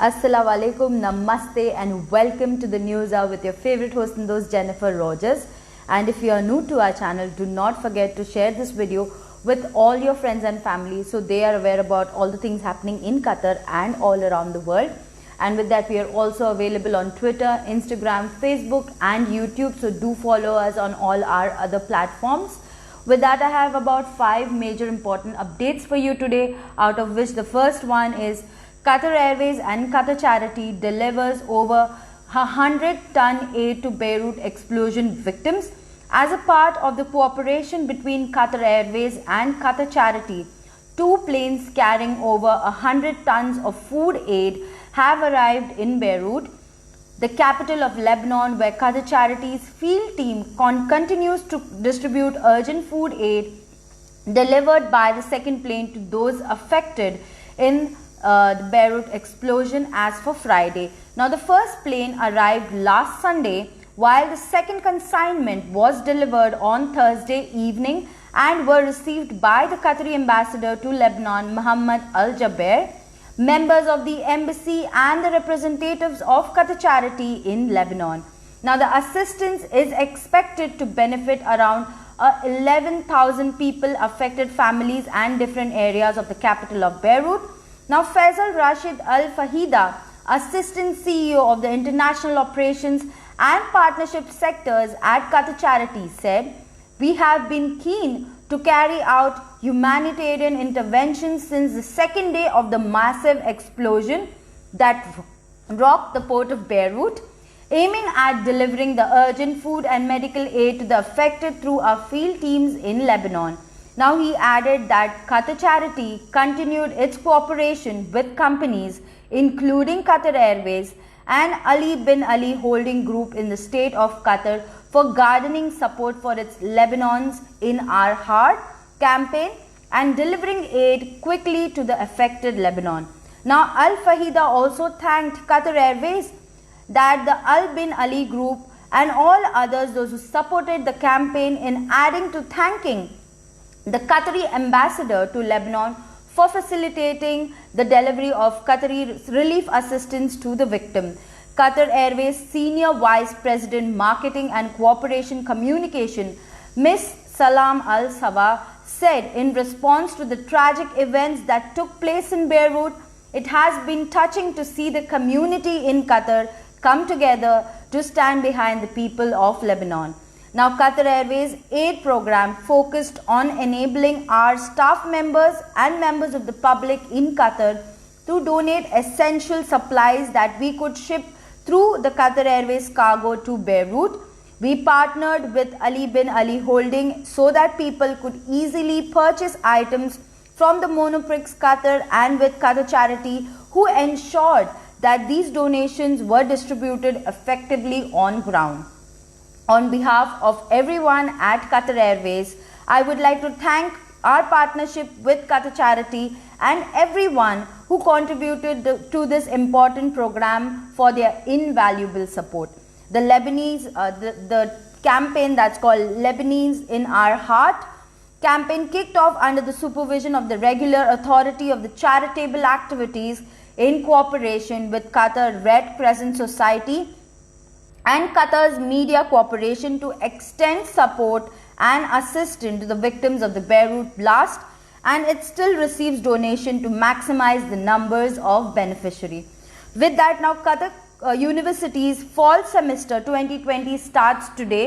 Assalamu alaikum, namaste and welcome to the news hour with your favorite host and those Jennifer Rogers. And if you are new to our channel, do not forget to share this video with all your friends and family so they are aware about all the things happening in Qatar and all around the world. And with that, we are also available on Twitter, Instagram, Facebook and YouTube. So do follow us on all our other platforms. With that, I have about 5 major important updates for you today, out of which the first one is Qatar Airways and Qatar Charity delivers over 100-ton aid to Beirut explosion victims. As a part of the cooperation between Qatar Airways and Qatar Charity, 2 planes carrying over 100 tons of food aid have arrived in Beirut, the capital of Lebanon, where Qatar Charity's field team continues to distribute urgent food aid delivered by the second plane to those affected in the Beirut explosion as for Friday. Now, the first plane arrived last Sunday, while the second consignment was delivered on Thursday evening and were received by the Qatari ambassador to Lebanon, Mohammed Al Jaber, members of the embassy and the representatives of Qatar Charity in Lebanon. Now, the assistance is expected to benefit around 11,000 people, affected families and different areas of the capital of Beirut. Now, Faisal Rashid Al Fahida, Assistant CEO of the International Operations and Partnership Sectors at Qatar Charity, said, "We have been keen to carry out humanitarian interventions since the second day of the massive explosion that rocked the port of Beirut, aiming at delivering the urgent food and medical aid to the affected through our field teams in Lebanon." Now, he added that Qatar Charity continued its cooperation with companies including Qatar Airways and Ali bin Ali Holding Group in the state of Qatar for garnering support for its Lebanon's In Our Heart campaign and delivering aid quickly to the affected Lebanon. Now, Al Fahida also thanked Qatar Airways, that the Al bin Ali Group and all others, those who supported the campaign, in adding to thanking the Qatari ambassador to Lebanon for facilitating the delivery of Qatari relief assistance to the victim. Qatar Airways Senior Vice President Marketing and Cooperation Communication, Ms. Salam Al Sawa, said in response to the tragic events that took place in Beirut, "It has been touching to see the community in Qatar come together to stand behind the people of Lebanon." Now, Qatar Airways aid program focused on enabling our staff members and members of the public in Qatar to donate essential supplies that we could ship through the Qatar Airways cargo to Beirut. We partnered with Ali bin Ali Holding so that people could easily purchase items from the Monoprix Qatar and with Qatar Charity, who ensured that these donations were distributed effectively on ground. On behalf of everyone at Qatar Airways, I would like to thank our partnership with Qatar Charity and everyone who contributed to this important program for their invaluable support. The the campaign that's called Lebanese in Our Heart campaign kicked off under the supervision of the regular authority of the charitable activities in cooperation with Qatar Red Crescent Society and Qatar's Media Corporation to extend support and assistance to the victims of the Beirut blast, and it still receives donation to maximize the numbers of beneficiaries. With that, now Qatar University's fall semester 2020 starts today.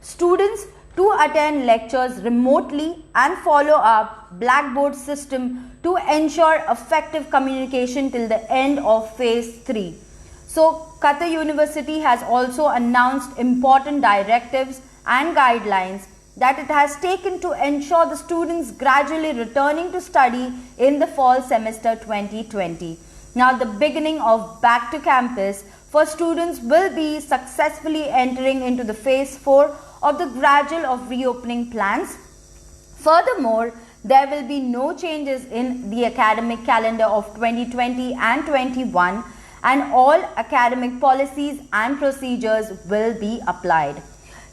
Students to attend lectures remotely and follow up Blackboard system to ensure effective communication till the end of phase 3. So, Qatar University has also announced important directives and guidelines that it has taken to ensure the students gradually returning to study in the fall semester 2020. Now, the beginning of back to campus for students will be successfully entering into the phase 4 of the gradual of reopening plans. Furthermore, there will be no changes in the academic calendar of 2020 and 21, and all academic policies and procedures will be applied.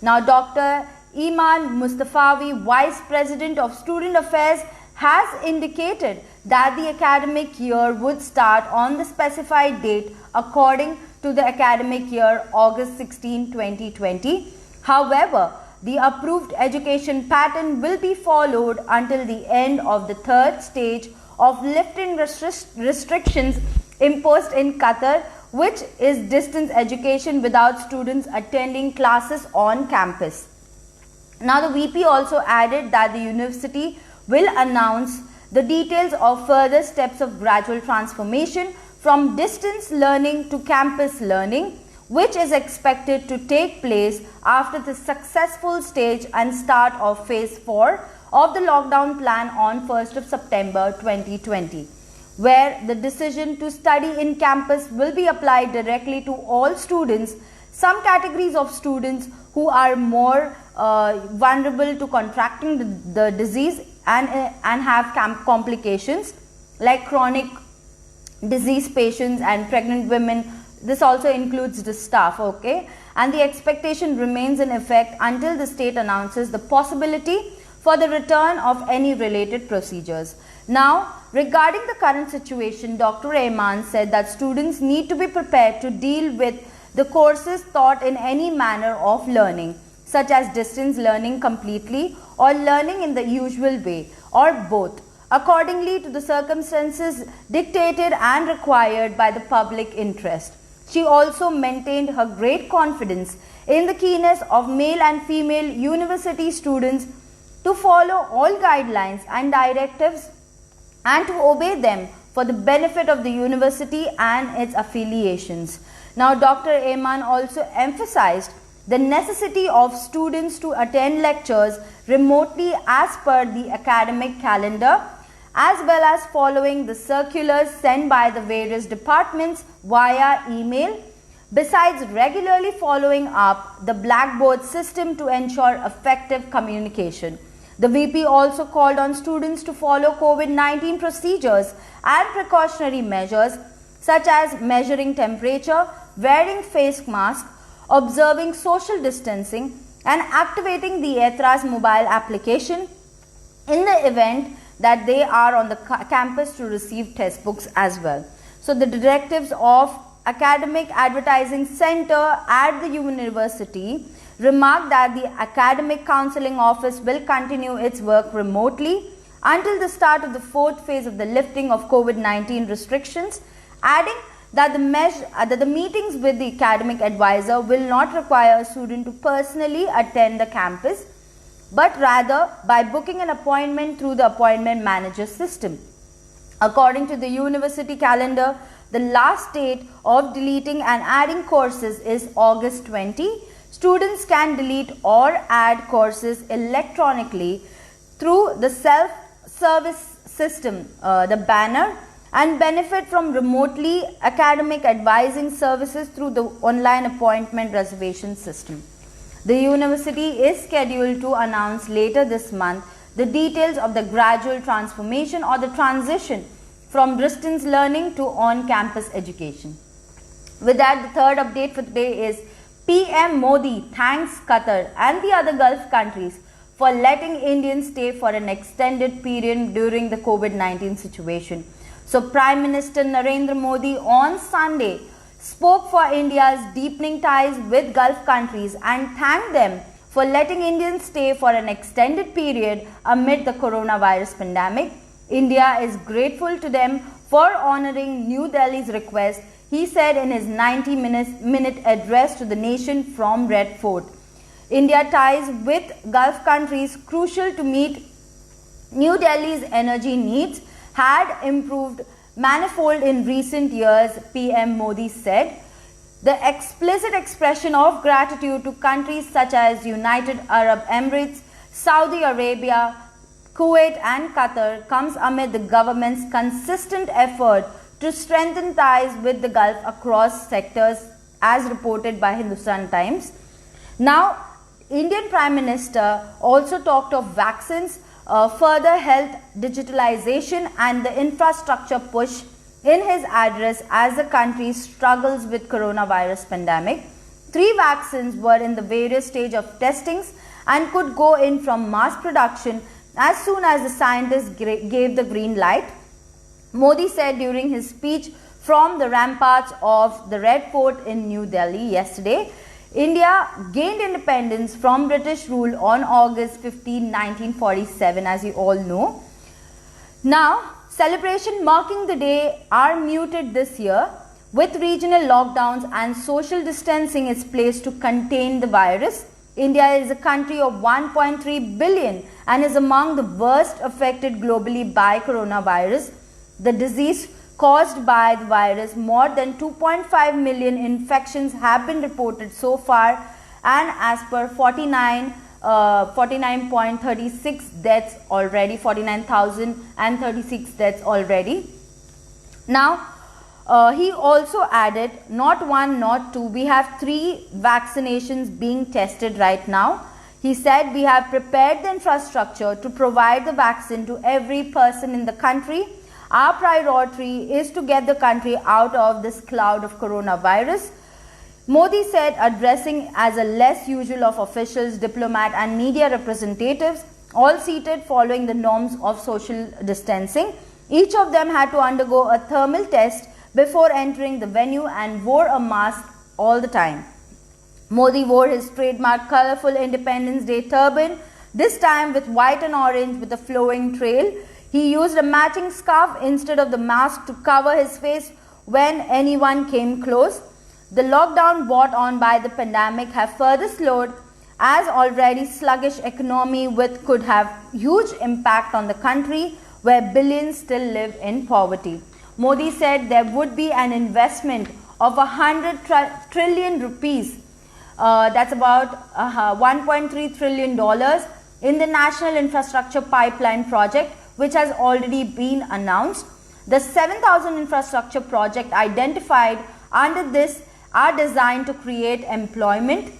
Now, Dr. Iman Mustafawi, Vice President of Student Affairs has indicated that the academic year would start on the specified date according to the academic year August 16, 2020. However, the approved education pattern will be followed until the end of the third stage of lifting restrictions imposed in Qatar, which is distance education without students attending classes on campus. Now, the VP also added that the university will announce the details of further steps of gradual transformation from distance learning to campus learning, which is expected to take place after the successful stage and start of phase 4 of the lockdown plan on 1st of September 2020, where the decision to study in campus will be applied directly to all students. Some categories of students who are more vulnerable to contracting the disease and have complications, like chronic disease patients and pregnant women. This also includes the staff, okay? And the expectation remains in effect until the state announces the possibility for the return of any related procedures. Now, regarding the current situation, Dr. Ayman said that students need to be prepared to deal with the courses taught in any manner of learning, such as distance learning completely or learning in the usual way, or both, accordingly to the circumstances dictated and required by the public interest. She also maintained her great confidence in the keenness of male and female university students to follow all guidelines and directives and to obey them for the benefit of the university and its affiliations. Now, Dr. Ayman also emphasized the necessity of students to attend lectures remotely as per the academic calendar, as well as following the circulars sent by the various departments via email, besides regularly following up the Blackboard system to ensure effective communication. The VP also called on students to follow COVID-19 procedures and precautionary measures such as measuring temperature, wearing face masks, observing social distancing, and activating the ETRAS mobile application in the event that they are on the campus to receive test books as well. So, the directives of Academic Advertising Center at the university remarked that the Academic Counseling Office will continue its work remotely until the start of the fourth phase of the lifting of COVID-19 restrictions, adding that the meetings with the academic advisor will not require a student to personally attend the campus, but rather by booking an appointment through the appointment manager system. According to the university calendar, the last date of deleting and adding courses is August 20. Students can delete or add courses electronically through the self-service system, the banner, and benefit from remotely academic advising services through the online appointment reservation system. The university is scheduled to announce later this month the details of the gradual transformation or the transition from distance learning to on-campus education. With that, the third update for today is PM Modi thanks Qatar and the other Gulf countries for letting Indians stay for an extended period during the COVID-19 situation. So, Prime Minister Narendra Modi on Sunday spoke for India's deepening ties with Gulf countries and thanked them for letting Indians stay for an extended period amid the coronavirus pandemic. India is grateful to them for honoring New Delhi's request, he said in his 90-minute address to the nation from Red Fort. India ties with Gulf countries crucial to meet New Delhi's energy needs had improved manifold in recent years, PM Modi said. The explicit expression of gratitude to countries such as United Arab Emirates, Saudi Arabia, Kuwait and Qatar comes amid the government's consistent effort to strengthen ties with the Gulf across sectors, as reported by Hindustan Times. Now, Indian Prime Minister also talked of vaccines, further health digitalization and the infrastructure push in his address as the country struggles with coronavirus pandemic. 3 vaccines were in the various stage of testings and could go in from mass production as soon as the scientists gave the green light. Modi said during his speech from the ramparts of the Red Fort in New Delhi yesterday, India gained independence from British rule on August 15, 1947, as you all know. Now, celebration marking the day are muted this year, with regional lockdowns and social distancing is placed to contain the virus. India is a country of 1.3 billion and is among the worst affected globally by coronavirus. The disease caused by the virus, more than 2.5 million infections have been reported so far, and as per 49.36 deaths already, 49,036 deaths already. Now, he also added, not one, not two, we have 3 vaccinations being tested right now. He said, we have prepared the infrastructure to provide the vaccine to every person in the country. Our priority is to get the country out of this cloud of coronavirus. Modi said, addressing as a less usual of officials, diplomat and media representatives, all seated following the norms of social distancing. Each of them had to undergo a thermal test before entering the venue and wore a mask all the time. Modi wore his trademark colourful Independence Day turban, this time with white and orange with a flowing trail. He used a matching scarf instead of the mask to cover his face when anyone came close. The lockdown brought on by the pandemic have further slowed as already sluggish economy could have huge impact on the country where billions still live in poverty. Modi said there would be an investment of 100 trillion rupees, that's about $1.3 trillion in the National Infrastructure Pipeline project, which has already been announced. The 7,000 infrastructure project identified under this are designed to create employment,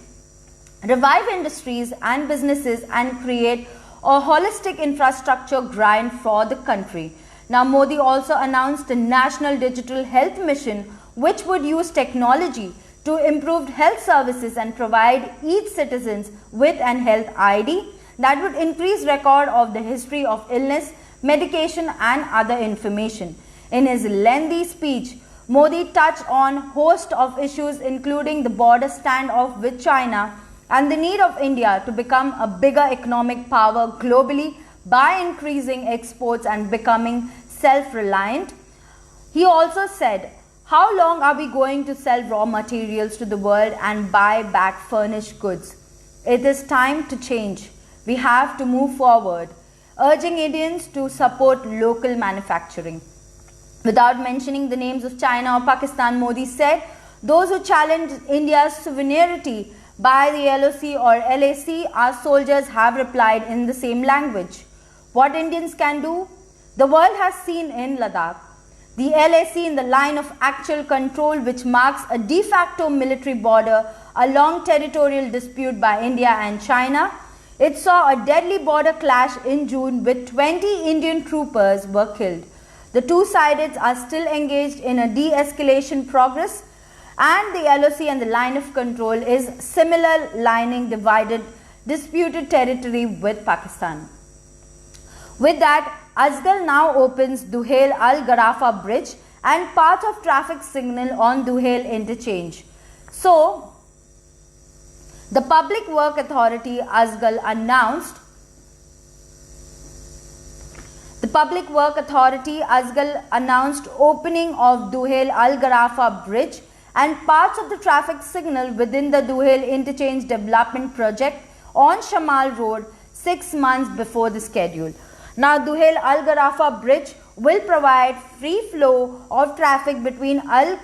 revive industries and businesses, and create a holistic infrastructure grind for the country. Now, Modi also announced a National Digital Health Mission, which would use technology to improve health services and provide each citizen with an health ID that would increase record of the history of illness, medication and other information. In his lengthy speech, Modi touched on a host of issues including the border standoff with China and the need of India to become a bigger economic power globally by increasing exports and becoming self-reliant. He also said, how long are we going to sell raw materials to the world and buy back furnished goods? It is time to change. We have to move forward, urging Indians to support local manufacturing. Without mentioning the names of China or Pakistan, Modi said, those who challenge India's sovereignty by the LOC or LAC, our soldiers have replied in the same language. What Indians can do, the world has seen in Ladakh. The LAC in the line of actual control, which marks a de facto military border, a long territorial dispute by India and China. It saw a deadly border clash in June with 20 Indian troopers were killed. The two sides are still engaged in a de-escalation progress, and the LOC and the line of control is similar lining divided disputed territory with Pakistan. With that, Azgal now opens Duhail Al Garafa Bridge and parts of traffic signal on Duhail interchange. So, the Public Work Authority Azgal announced opening of Duhail Al Garafa Bridge and parts of the traffic signal within the Duhail Interchange Development Project on Shamal Road 6 months before the schedule. Now, Duhail Al Garafa Bridge will provide free flow of traffic between Al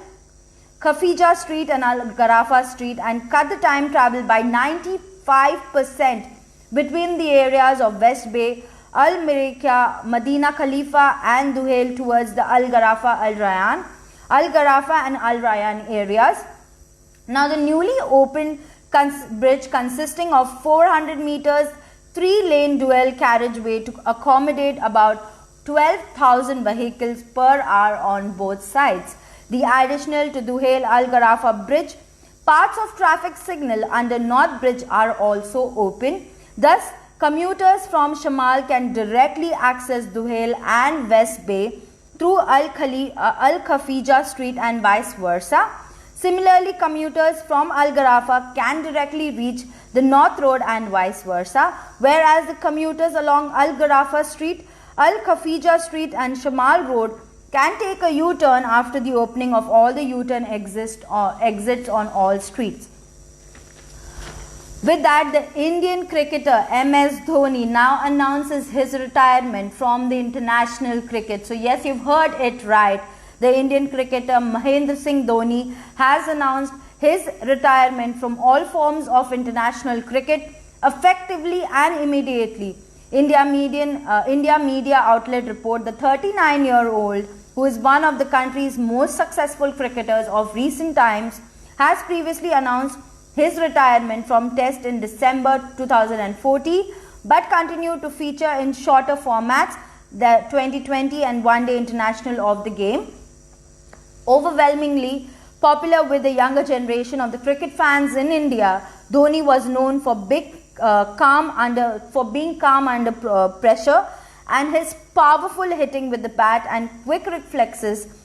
Khafija Street and Al Garafa Street and cut the time travel by 95% between the areas of West Bay, Al Mirakia, Medina Khalifa and Duhail towards the Al Garafa and Al Rayyan areas. Now, the newly opened bridge consisting of 400 meters 3-lane dual carriageway to accommodate about 12,000 vehicles per hour on both sides. The additional to Duhail Al Garafa Bridge, parts of traffic signal under North Bridge are also open, thus commuters from Shamal can directly access Duhail and West Bay through Al Khafija Street and vice versa. Similarly, commuters from Al Garafa can directly reach the North Road and vice versa, whereas the commuters along Al Garafa Street, Al Khafija Street and Shamal Road can take a U-turn after the opening of all the U-turn exits on all streets. With that, the Indian cricketer MS Dhoni now announces his retirement from the international cricket. So yes, you've heard it right. The Indian cricketer Mahendra Singh Dhoni has announced his retirement from all forms of international cricket effectively and immediately. India media outlet report the 39-year-old, who is one of the country's most successful cricketers of recent times, has previously announced his retirement from Test in December 2014, but continued to feature in shorter formats, the 2020 and One-Day International of the game. Overwhelmingly popular with the younger generation of the cricket fans in India, Dhoni was known for being calm under pressure, and his powerful hitting with the bat and quick reflexes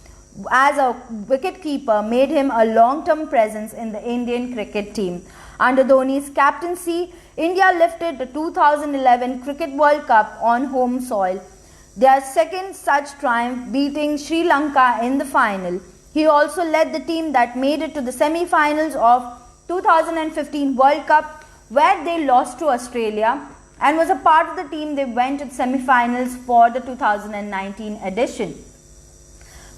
as a wicketkeeper made him a long-term presence in the Indian cricket team. Under Dhoni's captaincy, India lifted the 2011 Cricket World Cup on home soil, their second such triumph, beating Sri Lanka in the final. He also led the team that made it to the semi-finals of 2015 World Cup, where they lost to Australia, and was a part of the team they went to the semi-finals for the 2019 edition,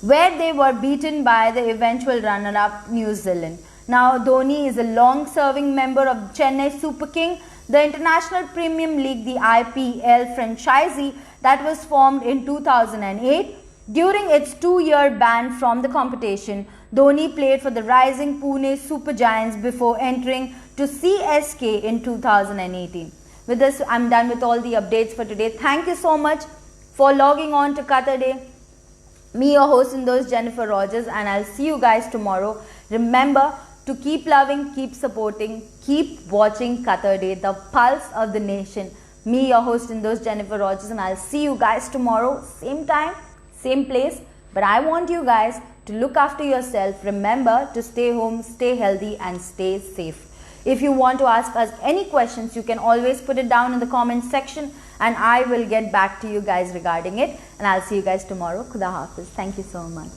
where they were beaten by the eventual runner-up New Zealand. Now, Dhoni is a long-serving member of Chennai Super King, the International Premium League, the IPL franchisee that was formed in 2008. During its 2-year ban from the competition, Dhoni played for the rising Pune Super Giants before entering to CSK in 2018. With this, I'm done with all the updates for today. Thank you so much for logging on to Qatar Day. Me, your host in those, Jennifer Rogers, and I'll see you guys tomorrow. Remember to keep loving, keep supporting, keep watching Qatar Day, the pulse of the nation. Me, your host in those, Jennifer Rogers, and I'll see you guys tomorrow, same time, same place. But I want you guys to look after yourself. Remember to stay home, stay healthy, and stay safe. If you want to ask us any questions, you can always put it down in the comment section, and I will get back to you guys regarding it. And I'll see you guys tomorrow. Khuda Hafiz. Thank you so much.